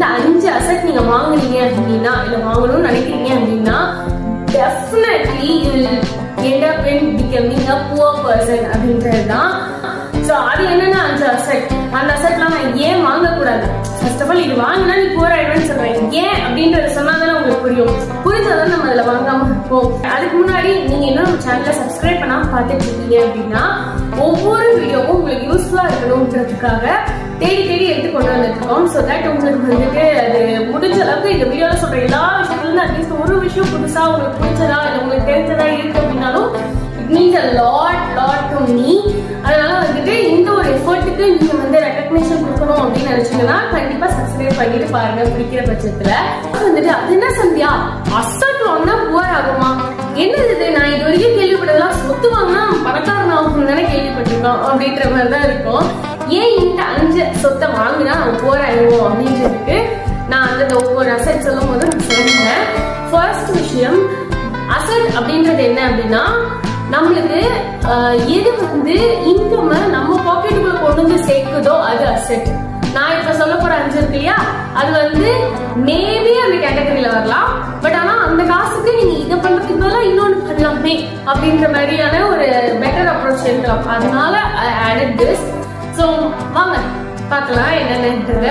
இந்த 5 அசெட் நீங்க வாங்குனீங்க அப்படின்னா இல்ல வாங்கணும்னு நினைக்கிறீங்க அப்படின்னா definitely you will end up in becoming a poor person அப்படின்றது தான். ஸோ அது என்னன்னா 5 அசெட். அந்த அசெட்லாம் நான் ஏன் வாங்கக்கூடாது, ஃபர்ஸ்ட் ஆஃப் ஆல் இது வாங்கினா நீ போர் ஆயிடுவேன்னு சொல்றேன். ஏன் அப்படின்றத சொன்னாதானே உங்களுக்கு புரியும். புரிஞ்சாதான் நம்ம அதில் வாங்காம இருப்போம். அதுக்கு முன்னாடி நீங்க இன்னும் நம்ம சேனலை சப்ஸ்கிரைப் பண்ணாம பார்த்துட்டு இருக்கீங்க அப்படின்னா ஒவ்வொரு வீடியோவும் உங்களுக்கு யூஸ்ஃபுல்லா இருக்கணும்ன்றதுக்காக தேடி தேடி எடுத்து கொண்டு வந்துருக்கோம். ஸோ தட் உங்களுக்கு வந்துட்டு அது முடிஞ்ச அளவுக்கு இந்த வீடியோல சொல்ற எல்லா விஷயத்துலையும் அட்லீஸ்ட் ஒரு விஷயம் புதுசா உங்களுக்கு பிடிச்சதா இல்லை உங்களுக்கு தெரிஞ்சதா இருக்கு அப்படின்னாலும் it means a lot to me. அதனால வந்துட்டு இந்த ஒரு எஃபர்ட்டுக்கு நீங்க வந்து ரெகக்னேஷன் கொடுக்கணும் அப்படின்னு நினைச்சீங்கன்னா கண்டிப்பா சப்ஸ்கிரைப் பண்ணிட்டு பாருங்க. பிடிக்கிற பட்சத்துல வந்துட்டு அது என்ன சந்தியா அசட் வாங்கினா புவர் ஆகுமா, என்னது நான் இது வரைக்கும் கேள்விப்பட்டதெல்லாம் சொத்து வாங்கினா பணக்காரன் ஆகும் தானே கேள்விப்பட்டிருக்கோம் அப்படின்ற மாதிரிதான் இருக்கும். ஏன் இந்த 5 சொத்தை வாங்கினா நம்ம புவர் ஆயிடுவோம் அப்படின்றதுக்கு நான் அந்த ஒவ்வொரு அசெட் சொல்லும் போது நான் சொல்லுவேன். ஃபர்ஸ்ட் விஷயம், அசெட் அப்படின்றது என்ன அப்படின்னா நம்மளுக்கு எது வந்து இன்கம் நம்ம பாக்கெட்டுக்குள்ள கொண்டு வந்து சேர்க்குதோ அது அசெட். நான் இப்ப சொல்ல போற 5 இருக்கு இல்லையா, அது வந்து மேபி அந்த கேட்டகரியில வரலாம். பட் ஆனா அந்த காசுக்கு நீங்க இதை பண்றதுக்கு பதிலாக இன்னொன்னு பண்ணலாமே அப்படின்ற மாதிரியான ஒரு பெட்டர் அப்ரோச் இருக்கலாம். அதனால I added this. ஸோ வாங்க பார்க்கலாம் என்னென்னன்றத.